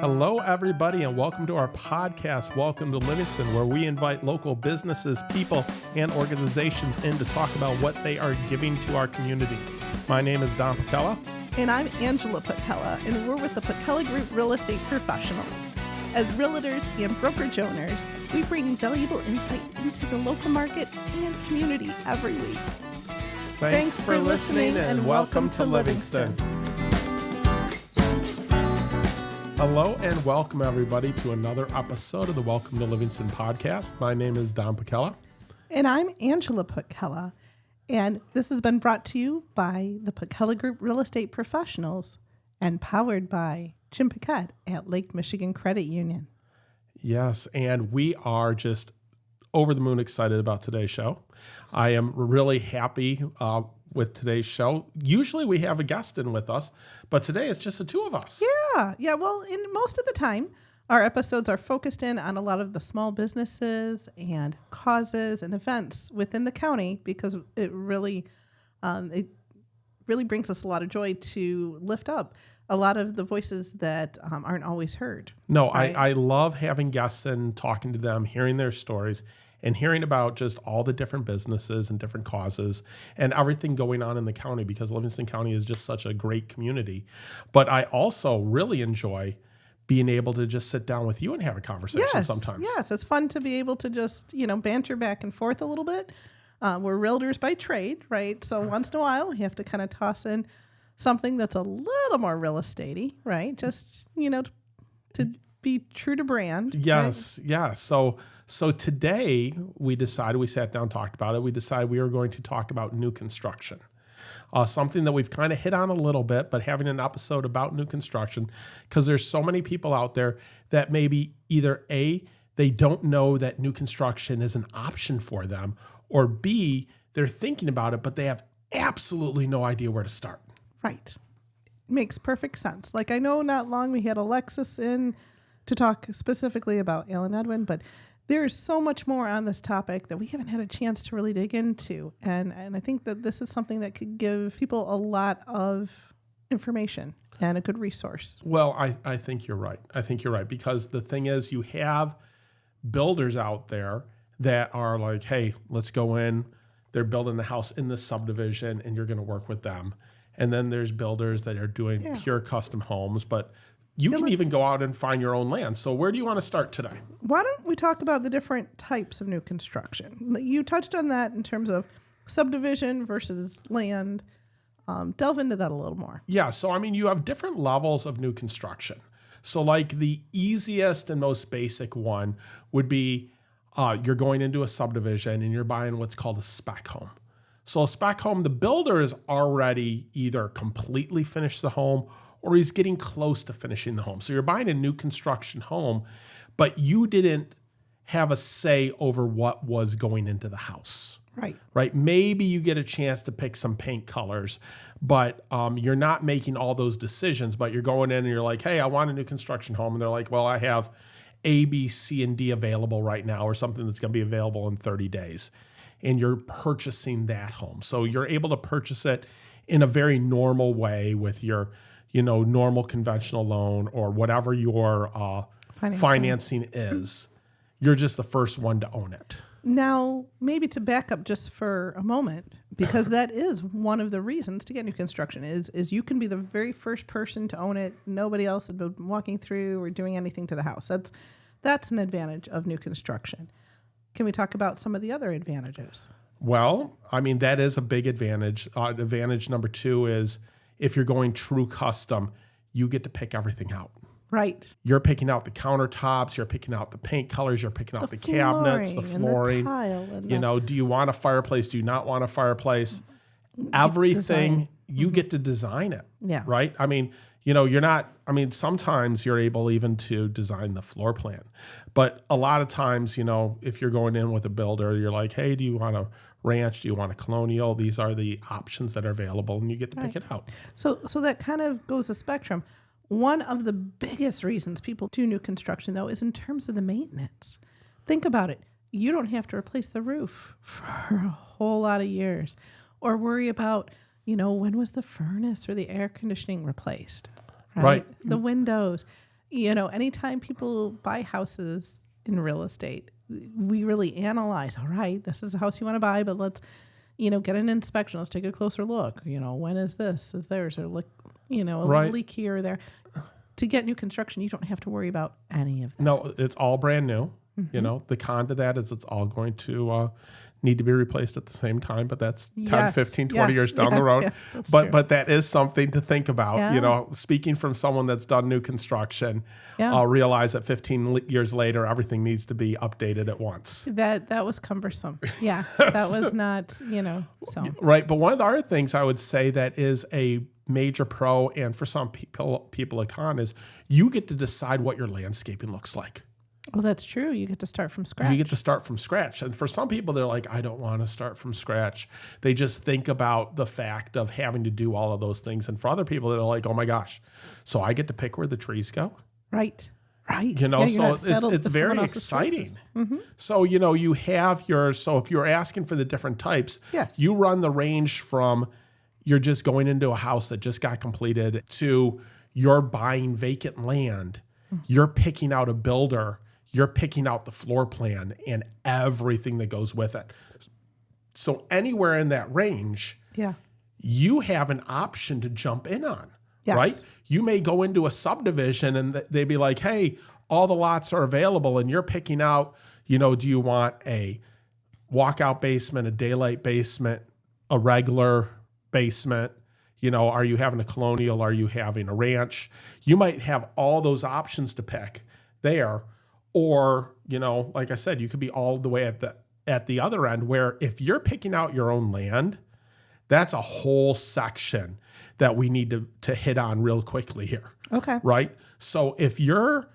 Hello, everybody, and welcome to our podcast, Welcome to Livingston, where we invite local businesses, people, and organizations in to talk about what they are giving to our community. My name is Don Pacella. And I'm Angela Pacella, and we're with the Pacella Group Real Estate Professionals. As realtors and brokerage owners, we bring valuable insight into the local market and community every week. Thanks for listening, and welcome to Livingston. Hello and welcome everybody to another episode of the Welcome to Livingston podcast. My name is Don Pacella. And I'm Angela Pacella. And this has been brought to you by the Pacella Group Real Estate Professionals and powered by Jim Paquette at Lake Michigan Credit Union. Yes, and we are just over the moon excited about today's show. I am really happy with today's show. Usually we have a guest in with us, but today it's just the two of us. Yeah. Well, in most of the time, our episodes are focused in on a lot of the small businesses and causes and events within the county because it really brings us a lot of joy to lift up a lot of the voices that aren't always heard. No, right? I love having guests and talking to them, hearing their stories, and hearing about just all the different businesses and different causes and everything going on in the county because Livingston County is just such a great community. But I also really enjoy being able to just sit down with you and have a conversation sometimes. Yes, it's fun to be able to just, banter back and forth a little bit. We're realtors by trade, right? So once in a while, we have to kind of toss in something that's a little more real estate-y, right? Just, to be true to brand. Yes, right? Yeah. So today we sat down, talked about it. We decided we were going to talk about new construction. Something that we've kind of hit on a little bit, but having an episode about new construction, because there's so many people out there that maybe either A, they don't know that new construction is an option for them, or B, they're thinking about it, but they have absolutely no idea where to start. Right. Makes perfect sense. Like I know not long we had Alexis in to talk specifically about Alan Edwin, but there's so much more on this topic that we haven't had a chance to really dig into. And I think that this is something that could give people a lot of information and a good resource. Well, I think you're right. Because the thing is, you have builders out there that are like, hey, let's go in. They're building the house in this subdivision and you're going to work with them. And then there's builders that are doing pure custom homes, but you can even go out and find your own land. So where do you want to start today? Why don't we talk about the different types of new construction? You touched on that in terms of subdivision versus land. Delve into that a little more. Yeah. So, you have different levels of new construction. So like the easiest and most basic one would be you're going into a subdivision and you're buying what's called a spec home. So a spec home, the builder is already either completely finished the home or he's getting close to finishing the home. So you're buying a new construction home, but you didn't have a say over what was going into the house. Right. Maybe you get a chance to pick some paint colors, but you're not making all those decisions, but you're going in and you're like, hey, I want a new construction home. And they're like, well, I have A, B, C, and D available right now, or something that's going to be available in 30 days. And you're purchasing that home. So you're able to purchase it in a very normal way with your normal conventional loan or whatever your financing is. You're just the first one to own it. Now, maybe to back up just for a moment, because that is one of the reasons to get new construction is you can be the very first person to own it. Nobody else has been walking through or doing anything to the house. That's an advantage of new construction. Can we talk about some of the other advantages? Well, that is a big advantage. Advantage number 2 is if you're going true custom, you get to pick everything out. Right. You're picking out the countertops, you're picking out the paint colors, you're picking out the cabinets, the flooring. And the tile and do you want a fireplace? Do you not want a fireplace? Everything, you get to design it. Yeah. Right? You're not, sometimes you're able even to design the floor plan. But a lot of times, if you're going in with a builder, you're like, hey, do you want a ranch? Do you want a colonial? These are the options that are available, and you get to pick it out. So that kind of goes a spectrum. One of the biggest reasons people do new construction, though, is in terms of the maintenance. Think about it. You don't have to replace the roof for a whole lot of years or worry about, when was the furnace or the air conditioning replaced, right? The windows. anytime people buy houses in real estate, we really analyze, all right, this is the house you want to buy, but let's, get an inspection. Let's take a closer look. When is this? Is there? Is there a leak here or there? To get new construction, you don't have to worry about any of that. No, it's all brand new. The con to that is it's all going to need to be replaced at the same time, but that's 10, 15, 20 years down the road. Yes, but that is something to think about. Yeah. Speaking from someone that's done new construction, Yeah. I'll realize that 15 years later, everything needs to be updated at once. That was cumbersome. Yeah, that was not, so. Right. But one of the other things I would say that is a major pro, and for some people a con, is you get to decide what your landscaping looks like. Well, that's true. You get to start from scratch. You get to start from scratch. And for some people, they're like, I don't want to start from scratch. They just think about the fact of having to do all of those things. And for other people, they're like, oh my gosh, so I get to pick where the trees go? Right. So it's very exciting. Mm-hmm. So, you have so if you're asking for the different types, yes, you run the range from you're just going into a house that just got completed to you're buying vacant land. Mm-hmm. You're picking out a builder. You're picking out the floor plan and everything that goes with it. So anywhere in that range, you have an option to jump in on, right? You may go into a subdivision and they'd be like, hey, all the lots are available, and you're picking out, do you want a walkout basement, a daylight basement, a regular basement? Are you having a colonial? Are you having a ranch? You might have all those options to pick there. Or, like I said, you could be all the way at the other end, where if you're picking out your own land, that's a whole section that we need to hit on real quickly here. Okay. Right? So if you're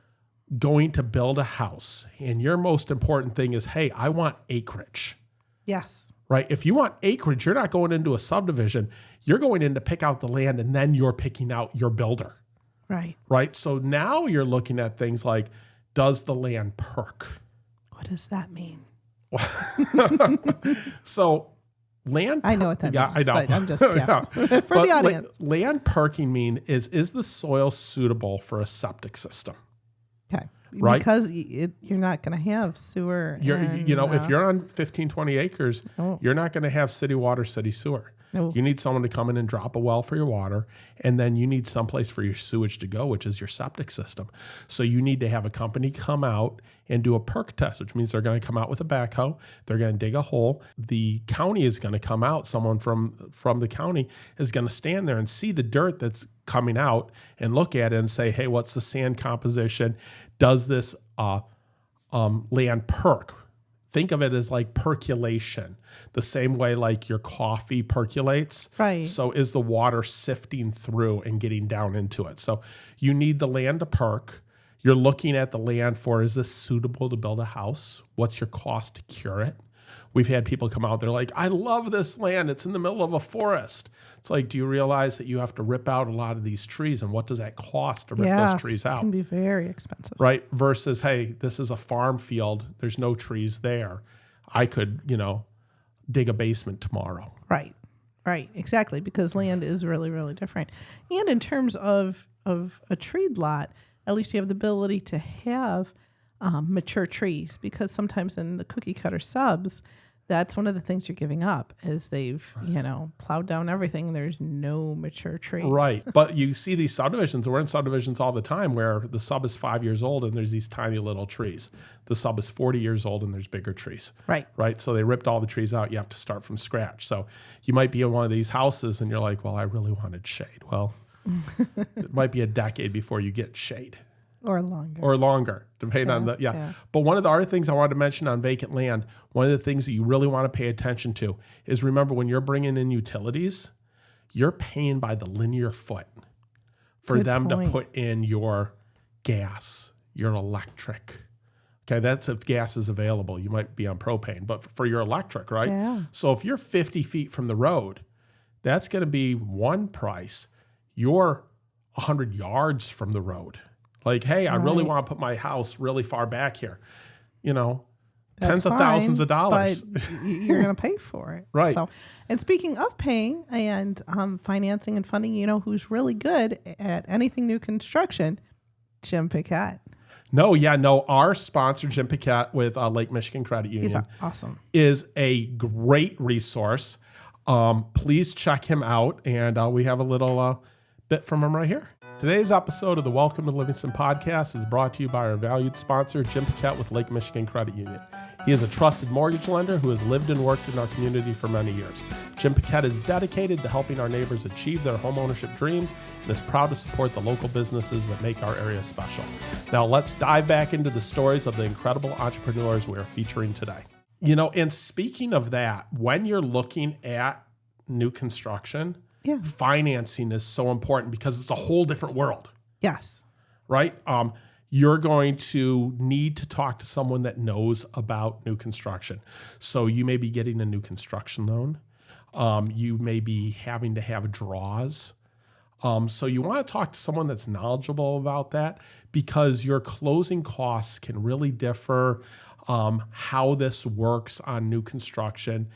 going to build a house and your most important thing is, hey, I want acreage. Yes. Right? If you want acreage, you're not going into a subdivision. You're going in to pick out the land, and then you're picking out your builder. Right. Right? So now you're looking at things like, does the land perk? What does that mean? So land. I know what that means. I know. But I'm just for the audience. Land perking is the soil suitable for a septic system? Okay. Right? Because you're not going to have sewer. If you're on 15, 20 acres, you're not going to have city water, city sewer. No. You need someone to come in and drop a well for your water, and then you need someplace for your sewage to go, which is your septic system. So you need to have a company come out and do a perk test, which means they're going to come out with a backhoe. They're going to dig a hole. The county is going to come out. Someone from the county is going to stand there and see the dirt that's coming out and look at it and say, hey, what's the sand composition? Does this land perk? Think of it as like percolation, the same way like your coffee percolates. Right. So is the water sifting through and getting down into it. So you need the land to perk. You're looking at the land for, is this suitable to build a house? What's your cost to cure it? We've had people come out, they're like, I love this land. It's in the middle of a forest. It's like, do you realize that you have to rip out a lot of these trees, and what does that cost to rip those trees out? It can be very expensive. Right? Versus, hey, this is a farm field. There's no trees there. I could, dig a basement tomorrow. Right. Exactly. Because land is really, really different. And in terms of a treed lot, at least you have the ability to have mature trees, because sometimes in the cookie cutter subs, that's one of the things you're giving up is they've, plowed down everything. There's no mature trees. Right. But you see these subdivisions, we're in subdivisions all the time where the sub is 5 years old and there's these tiny little trees. The sub is 40 years old and there's bigger trees. Right. Right. So they ripped all the trees out. You have to start from scratch. So you might be in one of these houses and you're like, well, I really wanted shade. Well, it might be a decade before you get shade. Or longer, depending on But one of the other things I wanted to mention on vacant land, one of the things that you really want to pay attention to is, remember, when you're bringing in utilities, you're paying by the linear foot for them to put in your gas, your electric. Okay, that's if gas is available. You might be on propane, but for your electric, right? Yeah. So if you're 50 feet from the road, that's going to be one price. You're 100 yards from the road. Like, hey, I really want to put my house really far back here. Tens of thousands of dollars. But you're going to pay for it. Right. So, and speaking of paying and financing and funding, who's really good at anything new construction Jim Piquette. No. Our sponsor, Jim Piquette with Lake Michigan Credit Union, He's awesome. is a great resource. Please check him out. And we have a little bit from him right here. Today's episode of the Welcome to Livingston podcast is brought to you by our valued sponsor, Jim Piquette with Lake Michigan Credit Union. He is a trusted mortgage lender who has lived and worked in our community for many years. Jim Piquette is dedicated to helping our neighbors achieve their homeownership dreams and is proud to support the local businesses that make our area special. Now let's dive back into the stories of the incredible entrepreneurs we are featuring today. And speaking of that, when you're looking at new construction, financing is so important because it's a whole different world. Yes. Right? You're going to need to talk to someone that knows about new construction. So you may be getting a new construction loan. You may be having to have draws. So you want to talk to someone that's knowledgeable about that because your closing costs can really differ. How this works on new construction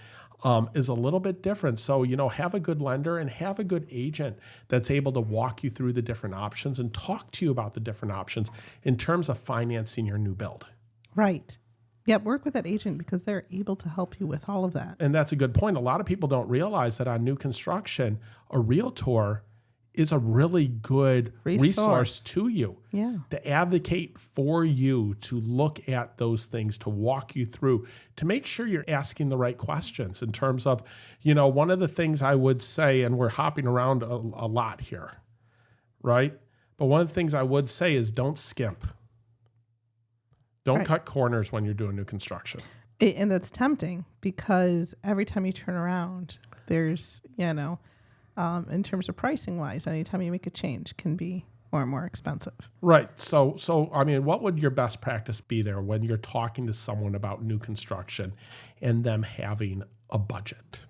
is a little bit different. So, have a good lender and have a good agent that's able to walk you through the different options and talk to you about the different options in terms of financing your new build. Right. Yep. Work with that agent because they're able to help you with all of that. And that's a good point. A lot of people don't realize that on new construction, a realtor is a really good resource to you to advocate for you, to look at those things, to walk you through, to make sure you're asking the right questions in terms of, one of the things I would say, and we're hopping around a lot here, right? But one of the things I would say is don't skimp. Don't cut corners when you're doing new construction. And that's tempting because every time you turn around, there's, in terms of pricing wise, anytime you make a change can be more and more expensive. Right. So what would your best practice be there when you're talking to someone about new construction and them having a budget?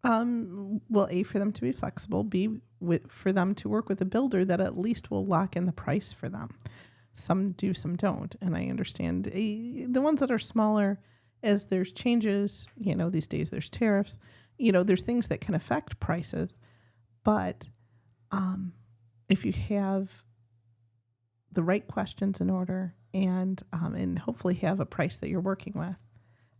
Well, A, for them to be flexible, B, for them to work with a builder that at least will lock in the price for them. Some do, some don't. And I understand the ones that are smaller, as there's changes, these days there's tariffs, there's things that can affect prices, but if you have the right questions in order and hopefully have a price that you're working with,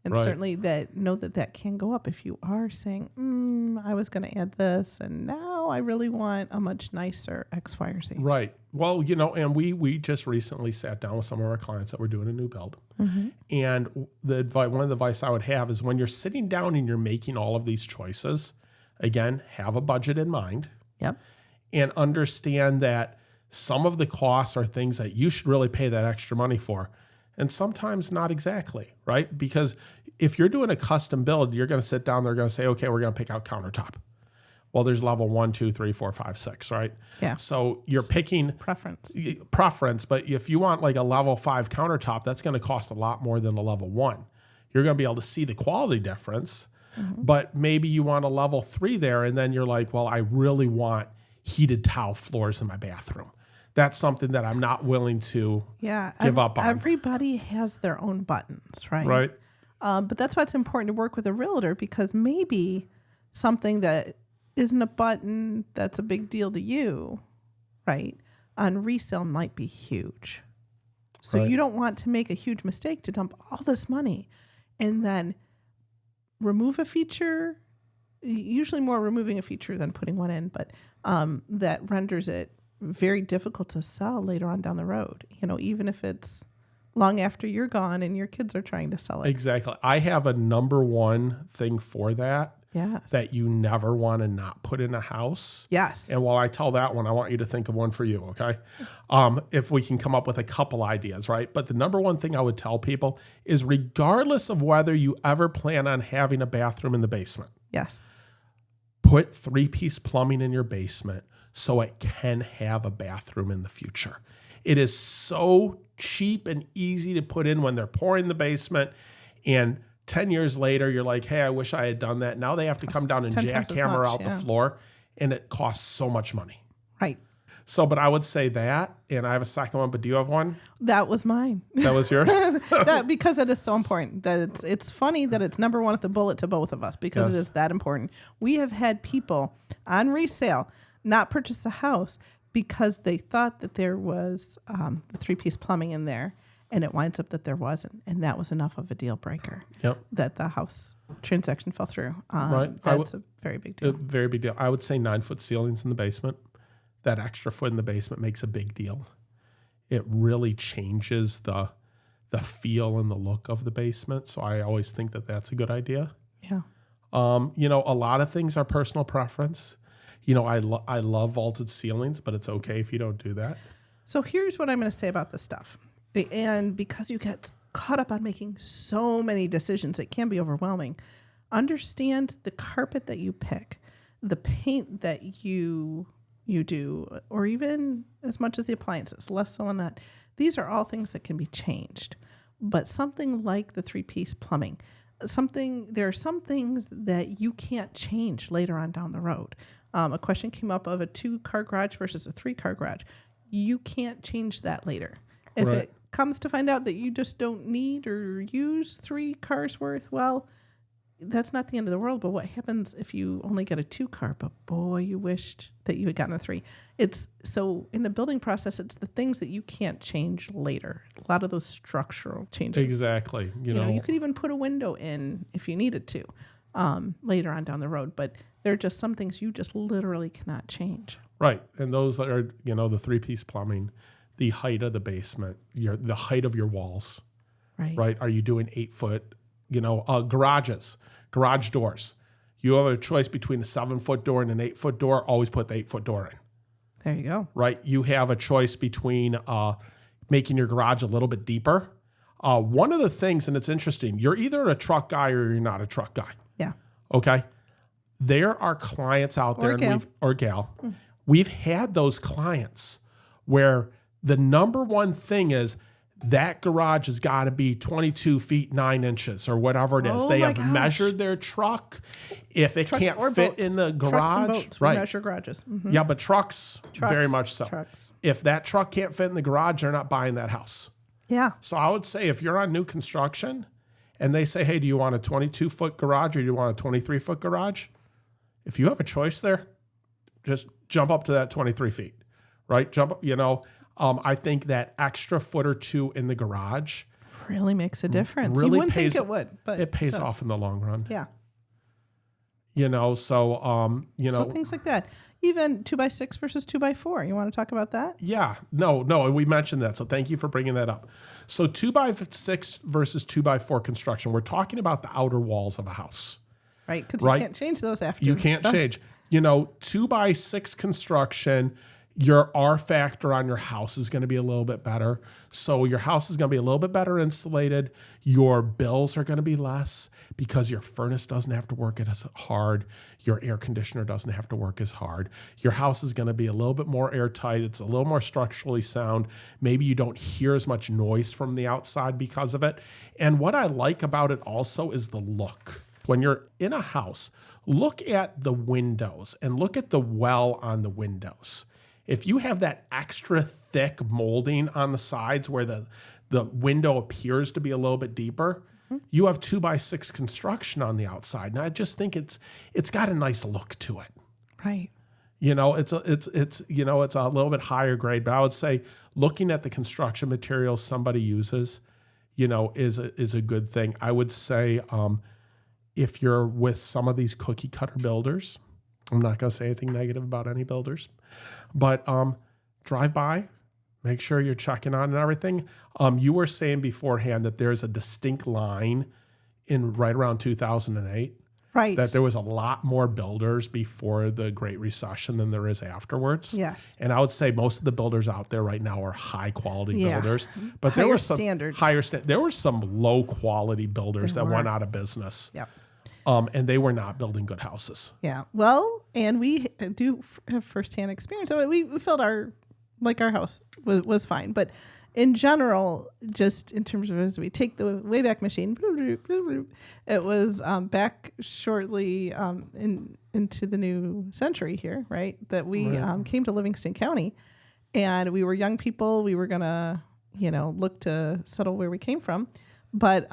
and certainly that can go up if you are saying, I was going to add this, and now I really want a much nicer X, Y, or Z. Right. Well, and we just recently sat down with some of our clients that were doing a new build. Mm-hmm. And one of the advice I would have is when you're sitting down and you're making all of these choices, again, have a budget in mind. Yep. And understand that some of the costs are things that you should really pay that extra money for. And sometimes not exactly, right? Because if you're doing a custom build, you're going to sit down, they're going to say, okay, we're going to pick out countertop. Well, there's level 1, 2, 3, 4, 5, 6, right? Yeah. So you're picking preference, but if you want like a level 5 countertop, that's going to cost a lot more than a level 1. You're going to be able to see the quality difference, but maybe you want a level 3 there, and then you're like, well, I really want heated tile floors in my bathroom. That's something that I'm not willing to give up on. Everybody has their own buttons, right? Right. But that's why it's important to work with a realtor, because maybe something that isn't a button that's a big deal to you, right, on resale might be huge. So you don't want to make a huge mistake to dump all this money and then remove a feature, usually more removing a feature than putting one in, but that renders it very difficult to sell later on down the road, even if it's long after you're gone and your kids are trying to sell it. Exactly. I have a number one thing for that. Yes. That you never want to not put in a house. Yes. And while I tell that one, I want you to think of one for you, okay? If we can come up with a couple ideas, right? But the number one thing I would tell people is regardless of whether you ever plan on having a bathroom in the basement. Yes. Put 3-piece plumbing in your basement so it can have a bathroom in the future. It is so cheap and easy to put in when they're pouring the basement, and 10 years later, you're like, hey, I wish I had done that. Now they have to come down and jackhammer out the floor, and it costs so much money. Right. So, but I would say that, and I have a second one, but do you have one? That was mine. That was yours? Because it is so important. That it's funny that it's number one at the bullet to both of us, because it is that important. We have had people on resale not purchase a house because they thought that there was the 3-piece plumbing in there, and it winds up that there wasn't, and that was enough of a deal breaker. Yep. That the house transaction fell through. Right. That's a very big deal. A very big deal. I would say 9-foot ceilings in the basement. That extra foot in the basement makes a big deal. It really changes the feel and the look of the basement. So I always think that that's a good idea. Yeah. A lot of things are personal preference. I love vaulted ceilings, but it's okay if you don't do that. So here's what I'm going to say about this stuff. And because you get caught up on making so many decisions, it can be overwhelming. Understand the carpet that you pick, the paint that you do, or even as much as the appliances, less so on that. These are all things that can be changed. But something like the 3-piece plumbing, there are some things that you can't change later on down the road. A question came up of a 2-car garage versus a 3-car garage. You can't change that later. If Right. it comes to find out that you just don't need or use 3 cars worth, well, that's not the end of the world. But what happens if you only get a 2-car, but boy, you wished that you had gotten a 3? So in the building process, it's the things that you can't change later. A lot of those structural changes. Exactly. You could even put a window in if you needed to later on down the road, but there are just some things you just literally cannot change. Right. And those are, the 3-piece plumbing, the height of the basement, the height of your walls. Right. Are you doing 8-foot, garages, garage doors? You have a choice between a 7-foot door and an 8-foot door. Always put the 8-foot door in. There you go. Right. You have a choice between making your garage a little bit deeper. One of the things, and it's interesting, you're either a truck guy or you're not a truck guy. Yeah. Okay. There are clients out there, or gal. We've had those clients where the number one thing is that garage has got to be 22 feet 9 inches or whatever it is. They have measured their truck. If it can't fit in the garage, trucks and boats, right? We measure garages. Mm-hmm. Yeah, but trucks, very much so. Trucks. If that truck can't fit in the garage, they're not buying that house. Yeah. So I would say if you're on new construction and they say, hey, do you want a 22-foot garage or do you want a 23-foot garage? If you have a choice there, just jump up to that 23 feet, right? I think that extra foot or 2 in the garage really makes a difference. Really you wouldn't pays, think it would, but it pays off in the long run. Yeah. So things like that. Even 2x6 versus 2x4. You want to talk about that? Yeah. No, and we mentioned that. So thank you for bringing that up. So 2x6 versus 2x4 construction. We're talking about the outer walls of a house. Right. Because you can't change those after. You can't change. 2x6 construction, your R factor on your house is going to be a little bit better. So your house is going to be a little bit better insulated. Your bills are going to be less because your furnace doesn't have to work as hard. Your air conditioner doesn't have to work as hard. Your house is going to be a little bit more airtight. It's a little more structurally sound. Maybe you don't hear as much noise from the outside because of it. And what I like about it also is the look. When you're in a house, look at the windows and look at the well on the windows. If you have that extra thick molding on the sides where the window appears to be a little bit deeper, you have 2x6 construction on the outside. And I just think it's got a nice look to it. Right. It's a little bit higher grade, but I would say looking at the construction materials somebody uses, is a good thing. I would say if you're with some of these cookie cutter builders, I'm not going to say anything negative about any builders, but drive by, make sure you're checking on and everything. You were saying beforehand that there's a distinct line in right around 2008. Right. That there was a lot more builders before the Great Recession than there is afterwards. Yes. And I would say most of the builders out there right now are high quality builders. But higher there were some standards. There were some low quality builders that went out of business. Yep. And they were not building good houses. Yeah. Well, and we do have firsthand experience. So we felt our house was fine. But in general, just in terms of as we take the Wayback Machine, it was back shortly into the new century here, right? That we came to Livingston County, and we were young people. We were going to, look to settle where we came from. But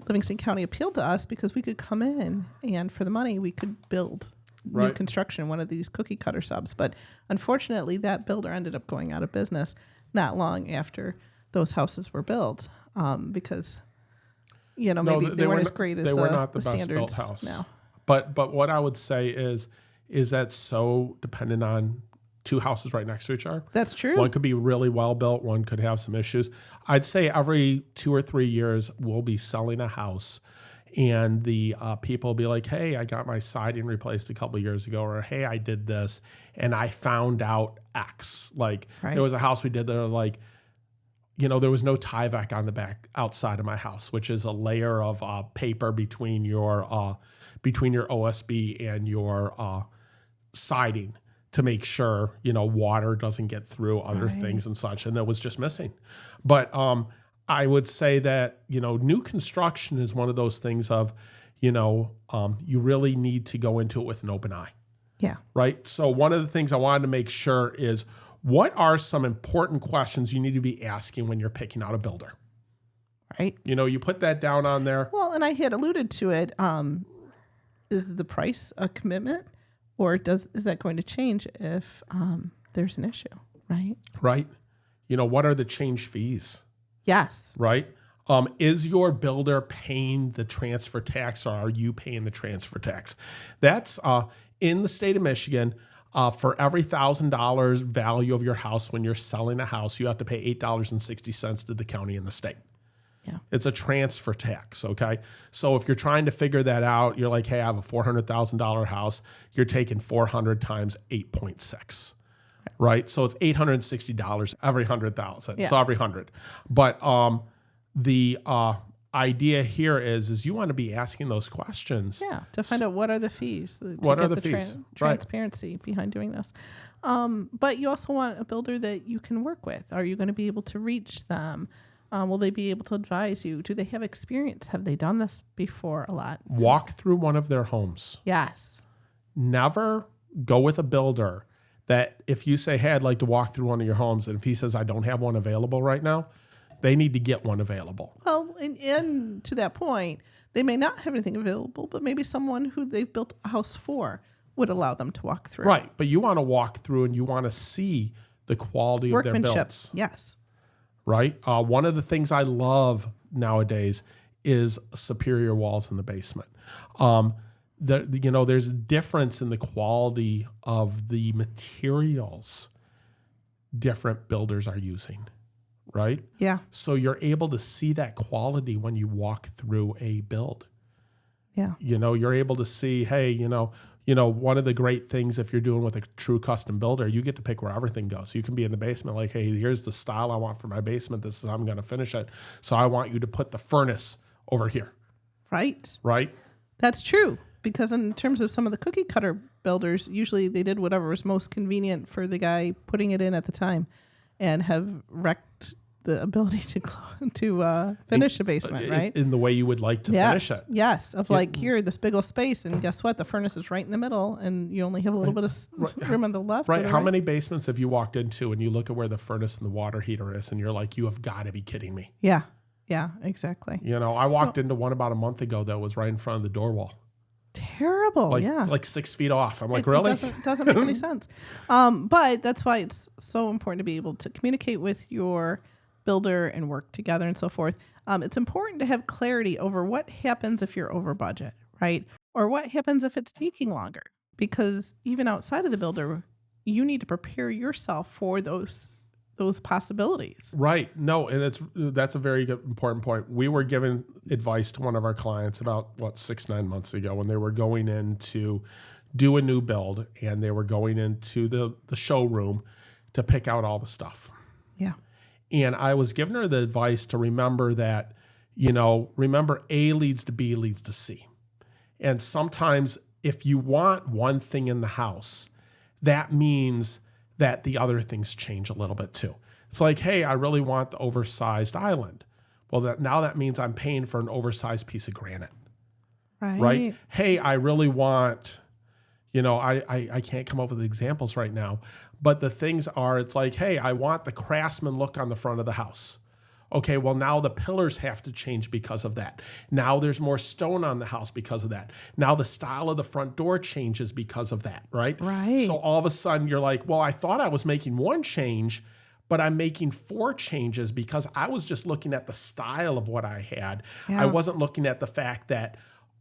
Livingston County appealed to us because we could come in and for the money we could build new Right. construction, one of these cookie cutter subs. But unfortunately, that builder ended up going out of business not long after those houses were built, because maybe they weren't as great as they were not the best standards built house. now. But what I would say is that so dependent on two houses right next to each other. That's true. One could be really well built. One could have some issues. I'd say every 2 or 3 years we'll be selling a house, and the people will be like, "Hey, I got my siding replaced a couple of years ago," or "Hey, I did this and I found out X." Like Right. there was a house we did that, like, there was no Tyvek on the back outside of my house, which is a layer of paper between your OSB and your siding to make sure, water doesn't get through other Right. things and such. And it was just missing. But I would say that, new construction is one of those things of, you really need to go into it with an open eye, Yeah. right? So one of the things I wanted to make sure is, what are some important questions you need to be asking when you're picking out a builder? Right. You put that down on there. Well, and I had alluded to it. Is the price a commitment, or is that going to change if there's an issue? Right. Right. What are the change fees? Yes. Right. Is your builder paying the transfer tax, or are you paying the transfer tax? That's in the state of Michigan. For every $1,000 value of your house when you're selling a house, you have to pay $8.60 to the county and the state. Yeah. It's a transfer tax, okay? So if you're trying to figure that out, you're like, hey, I have a $400,000 house. You're taking 400 times 8.6, right? So it's $860 every 100,000. Yeah. So every 100. But the idea here is you want to be asking those questions. Yeah. To find out what are the fees. What are the fees? Right. Transparency behind doing this. But you also want a builder that you can work with. Are you going to be able to reach them? Will they be able to advise you? Do they have experience? Have they done this before a lot? Walk through one of their homes. Yes. Never go with a builder that if you say, hey, I'd like to walk through one of your homes, and if he says, I don't have one available right now, they need to get one available. Well, and to that point, they may not have anything available, but maybe someone who they've built a house for would allow them to walk through. Right. But you want to walk through and you want to see the quality of their Workmanship. builds. Yes. Right. One of the things I love nowadays is superior walls in the basement. There's a difference in the quality of the materials different builders are using. Right? Yeah. So you're able to see that quality when you walk through a build. Yeah. You're able to see, hey, one of the great things if you're doing with a true custom builder, you get to pick where everything goes. You can be in the basement like, hey, here's the style I want for my basement. This is how I'm going to finish it. So I want you to put the furnace over here. Right. Right? That's true. Because in terms of some of the cookie cutter builders, usually they did whatever was most convenient for the guy putting it in at the time and have wrecked the ability to finish a basement, right? In the way you would like to finish it. Yes. Of like, here, this big old space, and guess what? The furnace is right in the middle, and you only have a little bit of room on the left. Right. Or How right. many basements have you walked into and you look at where the furnace and the water heater is, and you're like, you have got to be kidding me. Yeah. Yeah, exactly. I walked into one about a month ago that was right in front of the door wall. Terrible. Like 6 feet off. I'm like, really? It doesn't make any sense. But that's why it's so important to be able to communicate with your builder and work together and so forth. It's important to have clarity over what happens if you're over budget, right? Or what happens if it's taking longer. Because even outside of the builder, you need to prepare yourself for those possibilities. Right. No, and that's a very good, important point. We were giving advice to one of our clients about 6-9 months ago when they were going in to do a new build, and they were going into the showroom to pick out all the stuff. Yeah. And I was giving her the advice to remember that, remember A leads to B leads to C. And sometimes if you want one thing in the house, that means that the other things change a little bit too. It's like, hey, I really want the oversized island. Well, now that means I'm paying for an oversized piece of granite, right? Hey, I really want, I can't come up with examples right now, but the things are, it's like, hey, I want the craftsman look on the front of the house. Okay, well, now the pillars have to change because of that. Now there's more stone on the house because of that. Now the style of the front door changes because of that, right? Right. So all of a sudden you're like, well, I thought I was making one change, but I'm making 4 changes because I was just looking at the style of what I had. Yeah. I wasn't looking at the fact that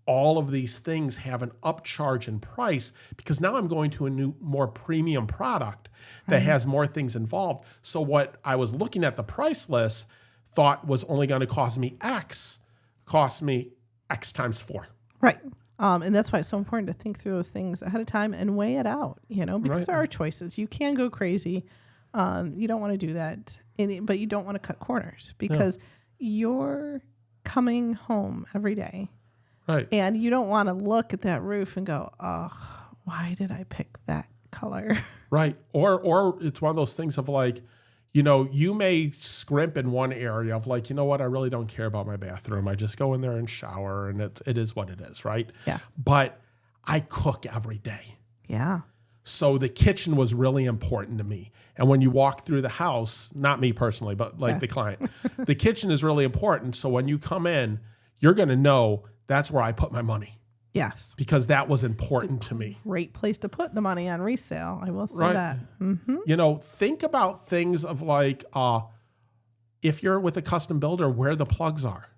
all of these things have an upcharge in price because now I'm going to a new, more premium product that has more things involved. So what I was looking at the price list thought was only going to cost me X, cost me X times 4. Right. And that's why it's so important to think through those things ahead of time and weigh it out, because there are choices. You can go crazy. You don't want to do that, but you don't want to cut corners because you're coming home every day. Right. And you don't want to look at that roof and go, oh, why did I pick that color? Right. Or it's one of those things of like, you may scrimp in one area of like, you know what, I really don't care about my bathroom. I just go in there and shower and it is what it is, right? Yeah. But I cook every day. Yeah. So the kitchen was really important to me. And when you walk through the house, not me personally, but like the client, the kitchen is really important. So when you come in, you're going to know that's where I put my money. Yes. Because that was important to me. Great place to put the money on resale. I will say that. Mm-hmm. Think about things of like, if you're with a custom builder, where the plugs are.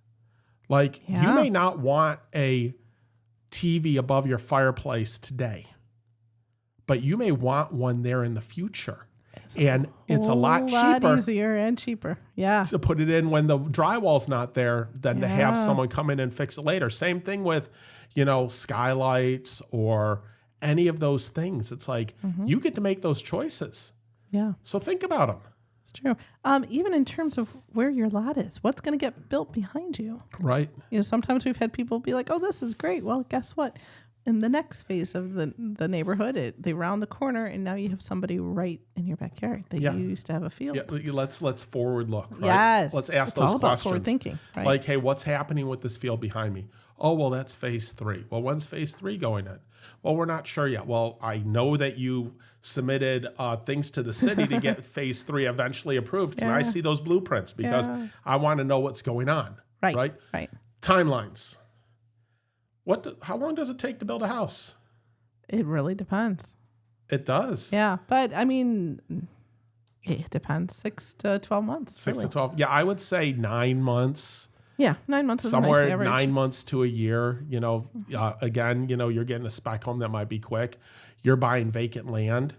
Like, you may not want a TV above your fireplace today, but you may want one there in the future. It's a lot cheaper. Easier and cheaper. Yeah. To put it in when the drywall's not there than to have someone come in and fix it later. Same thing with, skylights or any of those things. It's like you get to make those choices. Yeah. So think about them. It's true. Even in terms of where your lot is, what's going to get built behind you? Right. Sometimes we've had people be like, oh, this is great. Well, guess what? In the next phase of the neighborhood, they round the corner, and now you have somebody right in your backyard that you used to have a field. Yeah, let's forward look. Right? Yes, let's ask it's those all about questions. forward thinking. Right? Like, hey, what's happening with this field behind me? Oh, well, that's phase 3. Well, when's phase 3 going in? Well, we're not sure yet. Well, I know that you submitted things to the city to get phase 3 eventually approved. Can I see those blueprints? Because I want to know what's going on. Right. Timelines. How long does it take to build a house? It really depends. It does. Yeah, but I mean, it depends. 6 to 12 months. 6 to 12. Yeah, I would say 9 months. Yeah, 9 months is somewhere a nice average. 9 months to a year. Again, you're getting a spec home that might be quick. You're buying vacant land.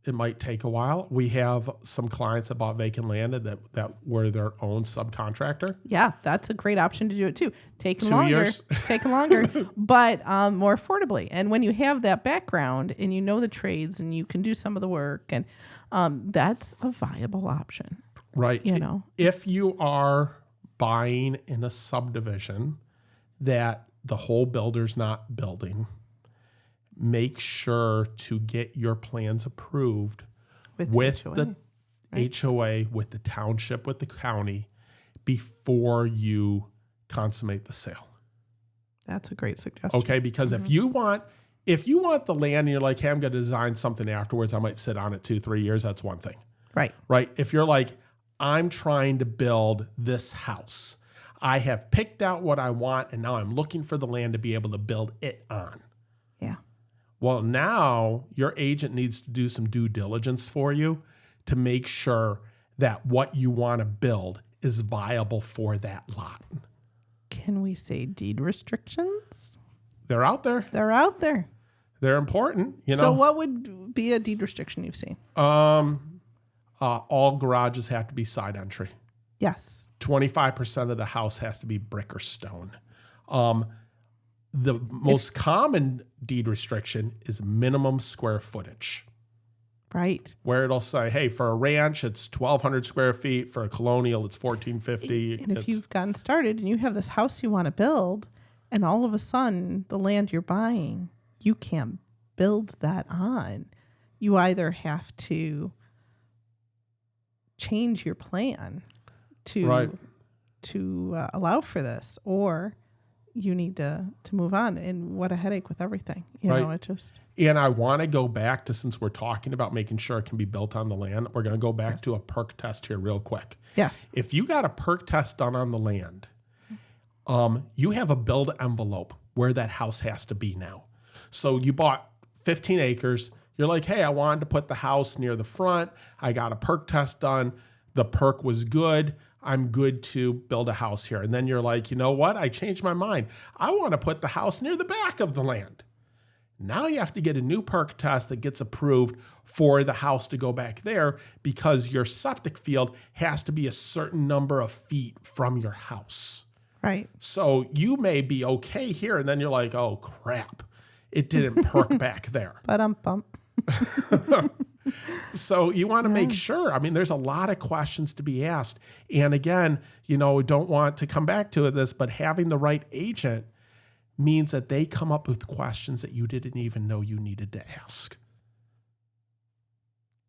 It might take a while. We have some clients that bought vacant land that were their own subcontractor. Yeah, that's a great option to do it too. Take 2 longer, years. take longer, but more affordably. And when you have that background and you know the trades and you can do some of the work, and that's a viable option. Right. If you are buying in a subdivision that the whole builder's not building, make sure to get your plans approved with the HOA, with the township, with the county before you consummate the sale. That's a great suggestion. Okay, because if you want the land and you're like, hey, I'm going to design something afterwards, I might sit on it 2-3 years, that's one thing. Right. If you're like, I'm trying to build this house, I have picked out what I want, and now I'm looking for the land to be able to build it on. Yeah. Well, now your agent needs to do some due diligence for you to make sure that what you want to build is viable for that lot. Can we say deed restrictions? They're out there. They're out there. They're important. So what would be a deed restriction you've seen? All garages have to be side entry. Yes. 25% of the house has to be brick or stone. The most common deed restriction is minimum square footage. Right. Where it'll say, hey, for a ranch, it's 1,200 square feet. For a colonial, it's 1,450. And if you've gotten started and you have this house you want to build, and all of a sudden the land you're buying, you can't build that on. You either have to change your plan to allow for this, or you need to move on. And what a headache with everything. You Right. know, it just. And I want to go back to, since we're talking about making sure it can be built on the land, we're going to go back to a perk test here real quick. Yes. If you got a perk test done on the land, you have a build envelope where that house has to be now. So you bought 15 acres. You're like, hey, I wanted to put the house near the front. I got a perk test done. The perk was good. I'm good to build a house here. And then you're like, you know what? I changed my mind. I want to put the house near the back of the land. Now you have to get a new perk test that gets approved for the house to go back there because your septic field has to be a certain number of feet from your house. Right. So you may be okay here, and then you're like, oh, crap. It didn't perk back there. But bump. So you want to make sure. I mean, there's a lot of questions to be asked. And again, you know, we don't want to come back to this, but having the right agent means that they come up with questions that you didn't even know you needed to ask.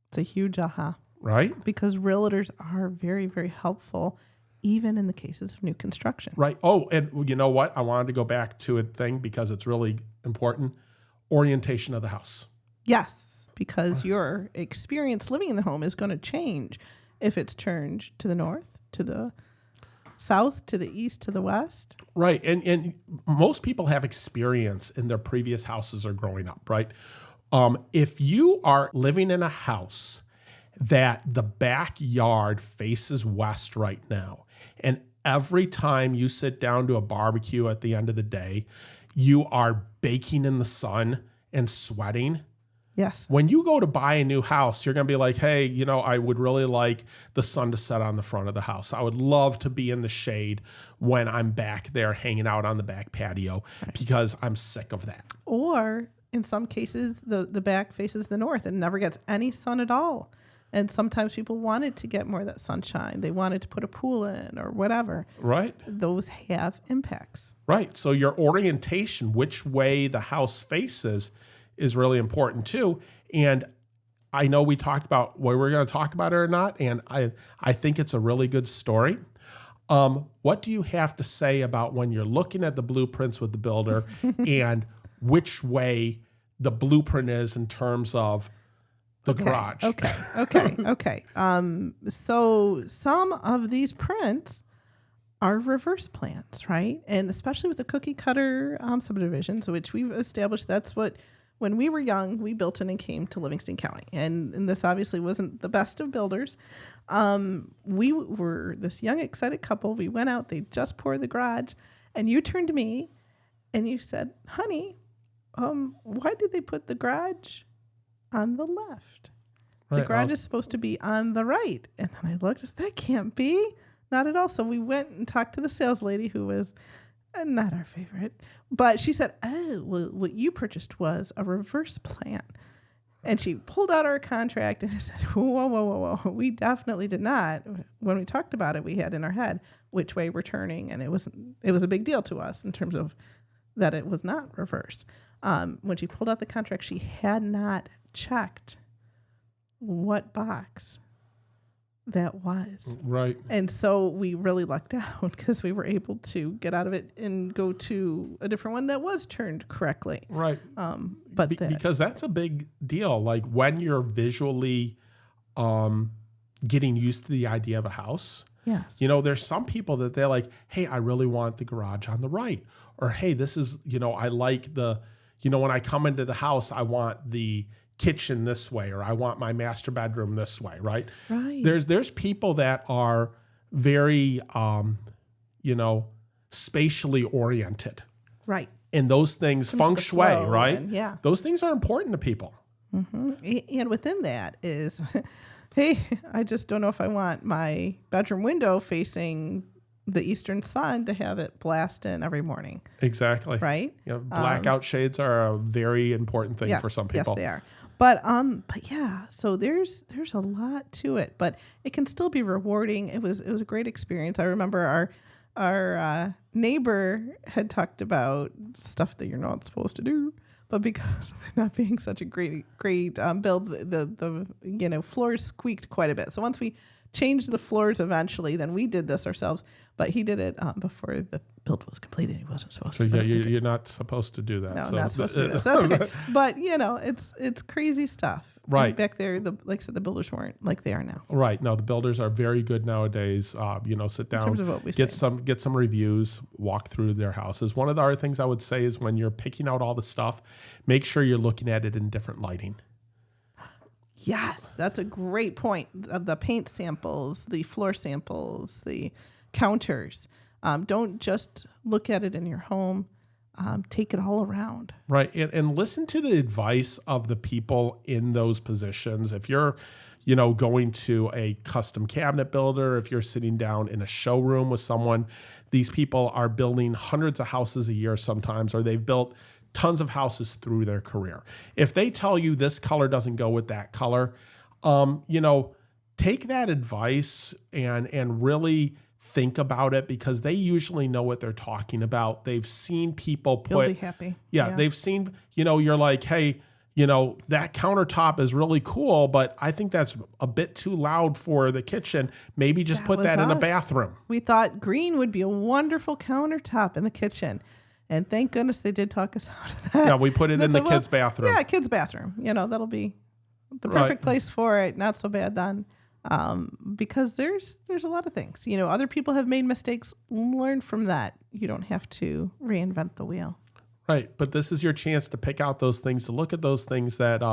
It's a huge aha. Right? Because realtors are very, very helpful, even in the cases of new construction. Right. Oh, and you know what? I wanted to go back to a thing because it's really important. Orientation of the house. Yes, because your experience living in the home is going to change if it's turned to the north, to the south, to the east, to the west. Right. And most people have experience in their previous houses or growing up, right? If you are living in a house that the backyard faces west right now, and every time you sit down to a barbecue at the end of the day, you are baking in the sun and sweating. Yes. When you go to buy a new house, you're going to be like, hey, you know, I would really like the sun to set on the front of the house. I would love to be in the shade when I'm back there hanging out on the back patio because I'm sick of that. Or in some cases, the back faces the north and never gets any sun at all. And sometimes people wanted to get more of that sunshine. They wanted to put a pool in or whatever. Right. Those have impacts. Right. So your orientation, which way the house faces, is really important too. And I know we talked about whether we're going to talk about it or not, and I think it's a really good story. What do you have to say about when you're looking at the blueprints with the builder and which way the blueprint is in terms of the garage? Okay. So some of these prints are reverse plans, right? And especially with the cookie cutter subdivisions, which we've established, that's what, when we were young, we built in and came to Livingston County. And this obviously wasn't the best of builders. We were this young, excited couple. We went out, they just poured the garage, and you turned to me and you said, honey, why did they put the garage on the left? Right, the garage is supposed to be on the right. And then I looked and said, that can't be. Not at all. So we went and talked to the sales lady, who was not our favorite. But she said, oh, well, what you purchased was a reverse plan. And she pulled out our contract and I said, whoa. We definitely did not. When we talked about it, we had in our head which way we're turning. And it was a big deal to us in terms of that it was not reverse. When she pulled out the contract, she had not checked what box that was. Right. And so we really lucked out because we were able to get out of it and go to a different one that was turned correctly. Right. But because that's a big deal. Like when you're visually getting used to the idea of a house. Yes. You know, there's some people that they're like, hey, I really want the garage on the right. Or, hey, this is, you know, I like the, you know, when I come into the house, I want the kitchen this way, or I want my master bedroom this way, right? Right. There's people that are very, you know, spatially oriented. Right. And those things, feng shui, right? And, yeah. Those things are important to people. Mm-hmm. And within that is, hey, I just don't know if I want my bedroom window facing the eastern sun to have it blast in every morning. Exactly. Right. You know, blackout shades are a very important thing for some people. Yes, they are. But yeah, so there's a lot to it, but it can still be rewarding. It was a great experience. I remember our neighbor had talked about stuff that you're not supposed to do, but because of it not being such a great build, the floors squeaked quite a bit. So once we changed the floors eventually, then we did this ourselves. But he did it before the build was completed. He wasn't supposed So to. yeah, you're not supposed to do that. No, so not supposed to do this. That's okay. But it's crazy stuff. Right. And back there, like I said, the builders weren't like they are now. Right. No, the builders are very good nowadays. Sit down, In terms of what we get see. get some reviews, walk through their houses. One of the other things I would say is when you're picking out all the stuff, make sure you're looking at it in different lighting. Yes, that's a great point. The paint samples, the floor samples, the counters. Don't just look at it in your home. Take it all around. Right. And listen to the advice of the people in those positions. If you're, going to a custom cabinet builder, if you're sitting down in a showroom with someone, these people are building hundreds of houses a year sometimes, or they've built tons of houses through their career. If they tell you this color doesn't go with that color, take that advice and really think about it, because they usually know what they're talking about. They've seen people put. You'll be happy. Yeah, they've seen, you're like, hey, that countertop is really cool, but I think that's a bit too loud for the kitchen. Maybe just put that in a bathroom. We thought green would be a wonderful countertop in the kitchen. And thank goodness they did talk us out of that. Yeah, we put it in the kids' bathroom. Yeah, kids' bathroom. That'll be the perfect place for it. Not so bad then. Because there's a lot of things. Other people have made mistakes. Learn from that. You don't have to reinvent the wheel. Right. But this is your chance to pick out those things, to look at those things that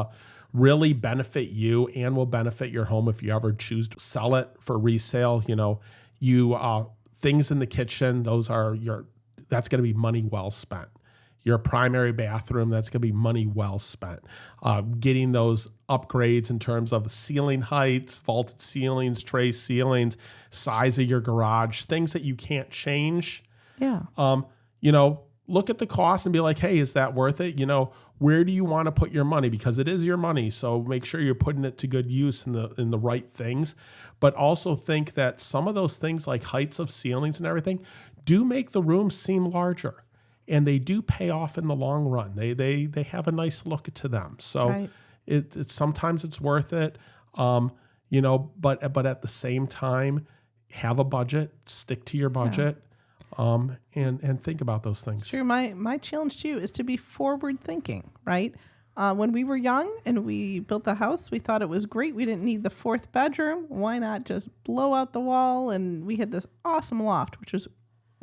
really benefit you and will benefit your home if you ever choose to sell it for resale. Things in the kitchen, that's going to be money well spent. Your primary bathroom, that's going to be money well spent. Getting those upgrades in terms of ceiling heights, vaulted ceilings, tray ceilings, size of your garage, things that you can't change. Yeah. Look at the cost and be like, hey, is that worth it? Where do you want to put your money? Because it is your money. So make sure you're putting it to good use in the right things. But also think that some of those things like heights of ceilings and everything do make the room seem larger. And they do pay off in the long run. They have a nice look to them. So right. It's sometimes it's worth it. But at the same time, have a budget, stick to your budget, and think about those things. It's true. My challenge to you is to be forward thinking, right? When we were young and we built the house, we thought it was great. We didn't need the fourth bedroom. Why not just blow out the wall? And we had this awesome loft, which was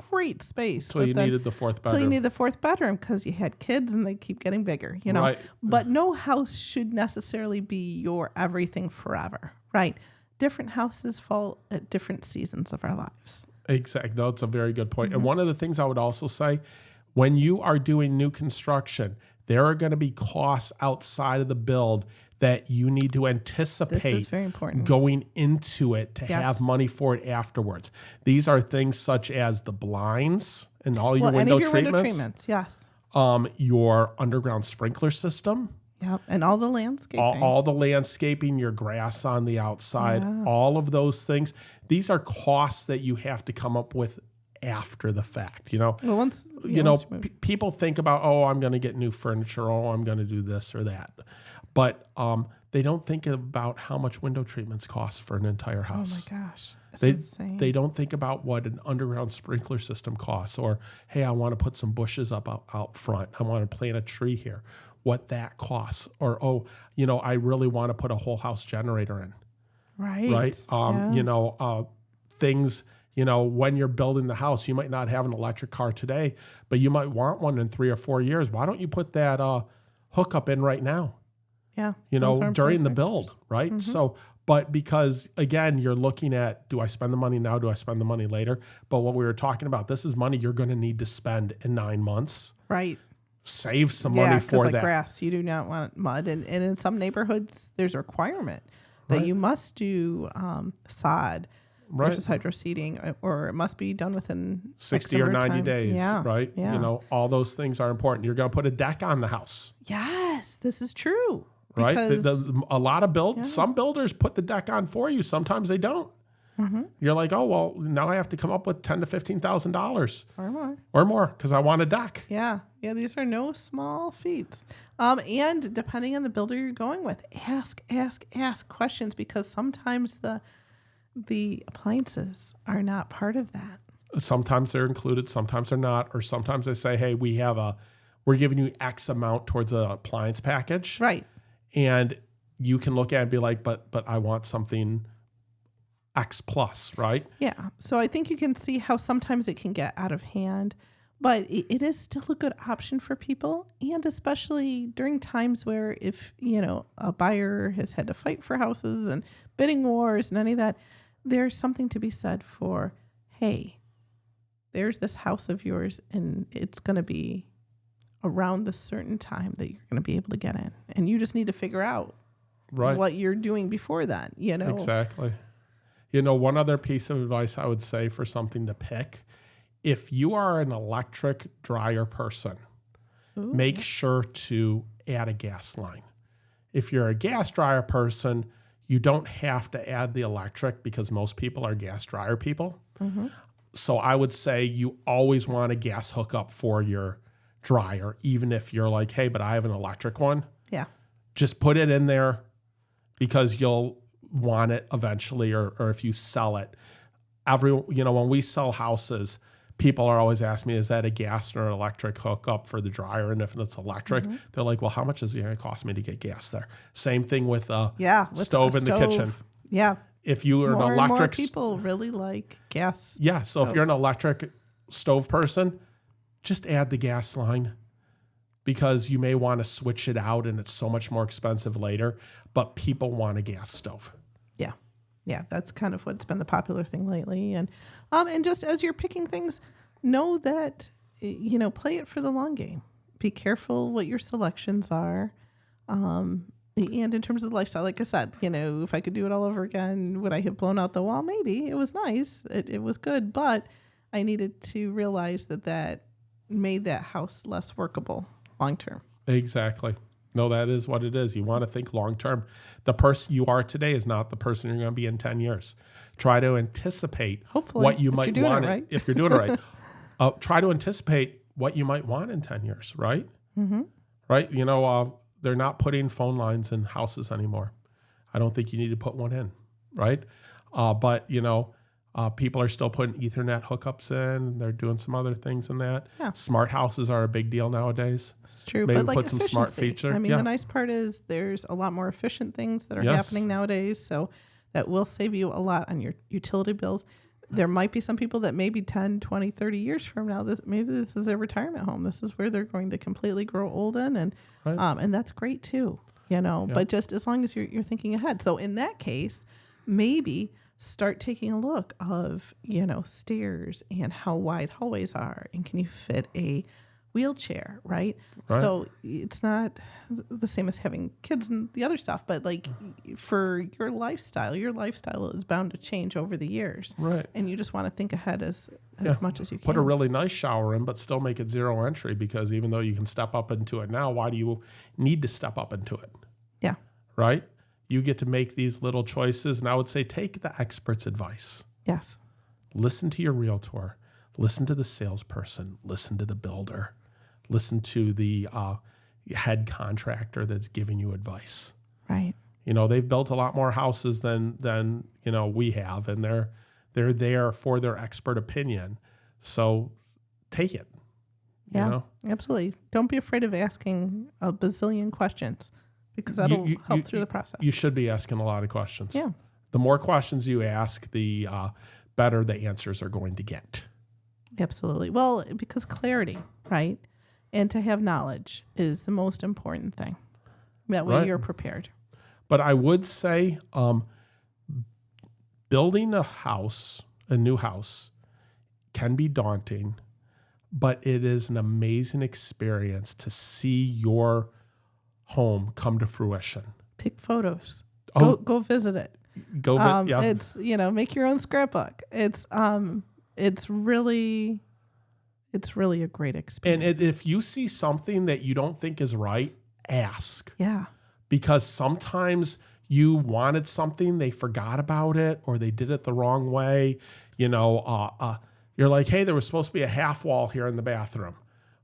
great space. So you needed the fourth bedroom. Until you need the fourth bedroom because you had kids and they keep getting bigger, Right. But no house should necessarily be your everything forever, right? Different houses fall at different seasons of our lives. Exactly. No, it's a very good point. Mm-hmm. And one of the things I would also say, when you are doing new construction, there are going to be costs outside of the build that you need to anticipate. This is very important. Going into it to have money for it afterwards. These are things such as the blinds and all your window treatments. Yes. Your underground sprinkler system. Yeah, and all the landscaping. All the landscaping, your grass on the outside, all of those things. These are costs that you have to come up with after the fact. Well, people think about, I'm going to get new furniture, I'm going to do this or that. But they don't think about how much window treatments cost for an entire house. Oh my gosh. That's insane. They don't think about what an underground sprinkler system costs, or, hey, I want to put some bushes up out front. I want to plant a tree here. What that costs. Or, I really want to put a whole house generator in. Right. Things, when you're building the house, you might not have an electric car today, but you might want one in 3 or 4 years. Why don't you put that hookup in right now? Yeah. During the build, right? Mm-hmm. So, but because again, you're looking at, do I spend the money now? Do I spend the money later? But what we were talking about, this is money you're going to need to spend in 9 months. Right. Save some money for that. Grass, you do not want mud. And in some neighborhoods, there's a requirement that you must do sod versus hydro seeding, or it must be done within 60 or 90 days, right? Yeah. All those things are important. You're going to put a deck on the house. Yes, this is true. Right? A lot of some builders put the deck on for you. Sometimes they don't. You're like, oh, well, now I have to come up with $10,000 to $15,000 or more. because I want a deck. Yeah. Yeah. These are no small feats. And depending on the builder you're going with, ask questions, because sometimes the appliances are not part of that. Sometimes they're included, sometimes they're not, or sometimes they say, hey, we're giving you X amount towards an appliance package. Right. And you can look at it and be like, but I want something X plus, right? Yeah. So I think you can see how sometimes it can get out of hand, but it is still a good option for people. And especially during times where if, a buyer has had to fight for houses and bidding wars and any of that, there's something to be said for, hey, there's this house of yours and it's going to be around the certain time that you're going to be able to get in. And you just need to figure out what you're doing before then, Exactly. One other piece of advice I would say for something to pick, if you are an electric dryer person, make sure to add a gas line. If you're a gas dryer person, you don't have to add the electric because most people are gas dryer people. Mm-hmm. So I would say you always want a gas hookup for your dryer, even if you're like, hey, but I have an electric one. Yeah. Just put it in there because you'll want it eventually, or if you sell it. When we sell houses, people are always asking me, is that a gas or an electric hookup for the dryer? And if it's electric, they're like, well, how much is it going to cost me to get gas there? Same thing with stove in the kitchen. Yeah. If you are an electric... More people really like gas. Yeah, so if you're an electric stove person, just add the gas line because you may want to switch it out and it's so much more expensive later, but people want a gas stove. Yeah. Yeah, that's kind of what's been the popular thing lately. And just as you're picking things, know that, play it for the long game. Be careful what your selections are. And in terms of the lifestyle, like I said, if I could do it all over again, would I have blown out the wall? Maybe. It was nice. It was good. But I needed to realize that made that house less workable long term. Exactly. No, that is what it is. You want to think long term. The person you are today is not the person you're going to be in 10 years. Try to anticipate what you might want. Right. If you're doing it right. Try to anticipate what you might want in 10 years, right? Mm-hmm. Right? They're not putting phone lines in houses anymore. I don't think you need to put one in, right? But people are still putting Ethernet hookups in. They're doing some other things in that. Yeah. Smart houses are a big deal nowadays. That's true. Maybe but put some smart feature. The nice part is there's a lot more efficient things that are happening nowadays. So that will save you a lot on your utility bills. There might be some people that maybe 10, 20, 30 years from now, this is their retirement home. This is where they're going to completely grow old in. And that's great too, but just as long as you're thinking ahead. So in that case, maybe start taking a look of, stairs and how wide hallways are. And can you fit a wheelchair, right? So it's not the same as having kids and the other stuff, but like for your lifestyle is bound to change over the years. Right. And you just want to think ahead as much as you can. Put a really nice shower in, but still make it zero entry, because even though you can step up into it now, why do you need to step up into it? Yeah. Right? You get to make these little choices. And I would say take the expert's advice. Yes. Listen to your realtor. Listen to the salesperson. Listen to the builder. Listen to the head contractor that's giving you advice. Right. They've built a lot more houses than we have, and they're there for their expert opinion. So take it. Yeah, absolutely. Don't be afraid of asking a bazillion questions, because that'll help through the process. You should be asking a lot of questions. Yeah. The more questions you ask, the better the answers are going to get. Absolutely. Well, because clarity, right? And to have knowledge is the most important thing. That way you're prepared. But I would say building a new house can be daunting, but it is an amazing experience to see your home come to fruition. Take photos. Oh. Go visit it. It's, make your own scrapbook. It's really a great experience. And if you see something that you don't think is right, ask. Yeah. Because sometimes you wanted something, they forgot about it, or they did it the wrong way. You're like, hey, there was supposed to be a half wall here in the bathroom.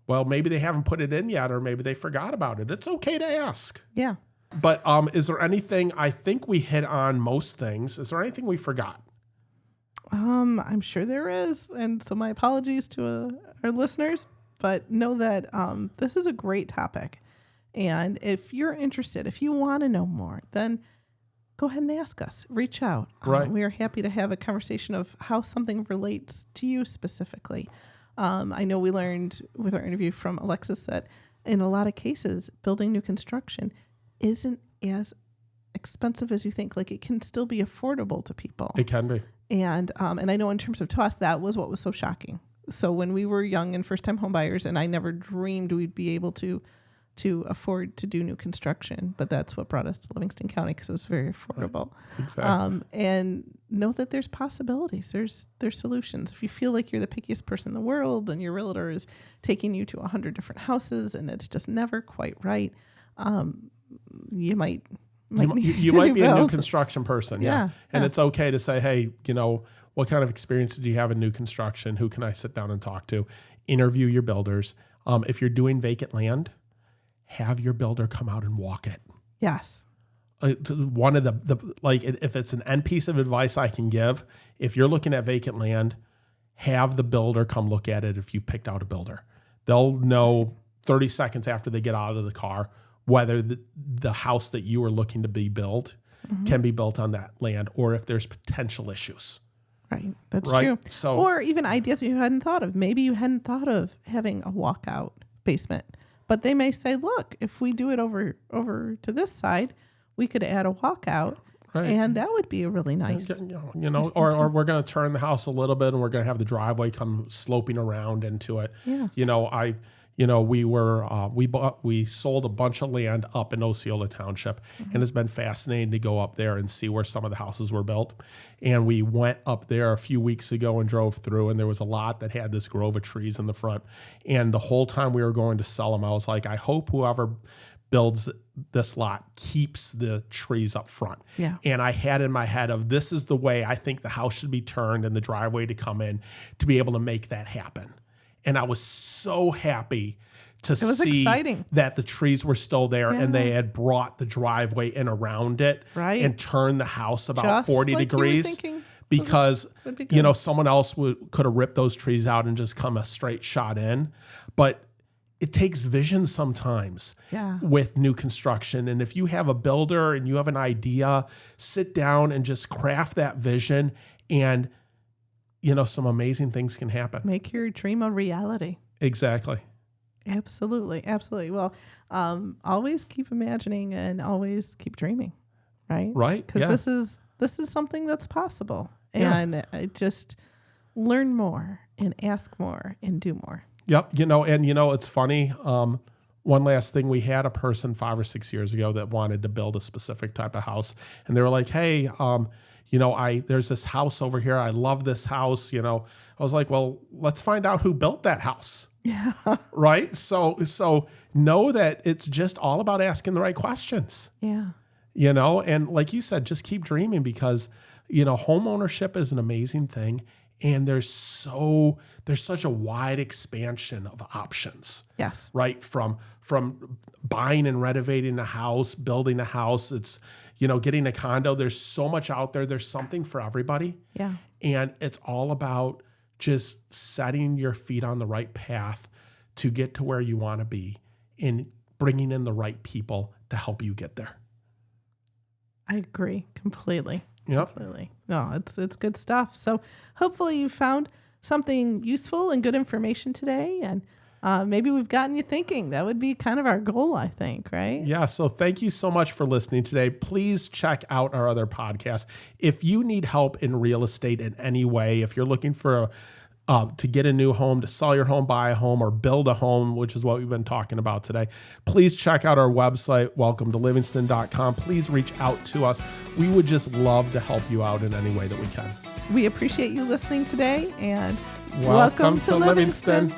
Well, maybe they haven't put it in yet, or maybe they forgot about it. It's okay to ask. Yeah. But is there anything, I think we hit on most things. Is there anything we forgot? I'm sure there is. And so my apologies to our listeners, but know that this is a great topic. And if you're interested, if you want to know more, then go ahead and ask us. Reach out. Right. We are happy to have a conversation of how something relates to you specifically. I know we learned with our interview from Alexis that in a lot of cases, building new construction isn't as expensive as you think. Like, it can still be affordable to people. It can be. And I know in terms of to us, that was what was so shocking. So when we were young and first-time home buyers, and I never dreamed we'd be able to afford to do new construction, but that's what brought us to Livingston County, because it was very affordable. Right. Exactly. And know that there's possibilities. There's solutions. If you feel like you're the pickiest person in the world and your realtor is taking you to 100 different houses and it's just never quite right, you might you might be a new construction person. Yeah. And it's okay to say, hey, what kind of experience did you have in new construction? Who can I sit down and talk to? Interview your builders. If you're doing vacant land, have your builder come out and walk it. Yes. One of if it's an end piece of advice I can give, if you're looking at vacant land, have the builder come look at it. If you picked out a builder, they'll know 30 seconds after they get out of the car whether the house that you are looking to be built can be built on that land, or if there's potential issues. Right. That's true. So, or even ideas you hadn't thought of. Maybe you hadn't thought of having a walkout basement, but they may say, look, if we do it over to this side, we could add a walkout. Right. And that would be a really nice, or we're going to turn the house a little bit and we're going to have the driveway come sloping around into it. Yeah. We sold a bunch of land up in Osceola Township, and it's been fascinating to go up there and see where some of the houses were built. And we went up there a few weeks ago and drove through, and there was a lot that had this grove of trees in the front. And the whole time we were going to sell them, I was like, I hope whoever builds this lot keeps the trees up front. Yeah. And I had in my head of, this is the way I think the house should be turned and the driveway to come in to be able to make that happen. And I was so happy to see that the trees were still there and they had brought the driveway in around it and turned the house about just 40 like degrees. Because, someone else could have ripped those trees out and just come a straight shot in. But it takes vision sometimes with new construction. And if you have a builder and you have an idea, sit down and just craft that vision, and some amazing things can happen. Make your dream a reality. Exactly. Absolutely. Absolutely. Well, always keep imagining and always keep dreaming, right? Right. Because this is something that's possible. And just learn more and ask more and do more. Yep. It's funny. One last thing, we had a person 5 or 6 years ago that wanted to build a specific type of house, and they were like, hey, there's this house over here. I love this house. I was like, well, let's find out who built that house. Yeah. Right. So know that it's just all about asking the right questions. Yeah. And like you said, just keep dreaming, because, home ownership is an amazing thing. And there's such a wide expansion of options. Yes. Right. From buying and renovating a house, building a house, it's, getting a condo. There's so much out there. There's something for everybody. Yeah. And it's all about just setting your feet on the right path to get to where you want to be and bringing in the right people to help you get there. I agree completely. Yep. Completely. No, it's good stuff. So hopefully you found something useful and good information today, and maybe we've gotten you thinking. That would be kind of our goal, I think, right? Yeah. So thank you so much for listening today. Please check out our other podcasts. If you need help in real estate in any way, if you're looking for to get a new home, to sell your home, buy a home, or build a home, which is what we've been talking about today, please check out our website, welcometolivingston.com. Please reach out to us. We would just love to help you out in any way that we can. We appreciate you listening today, and welcome to Livingston.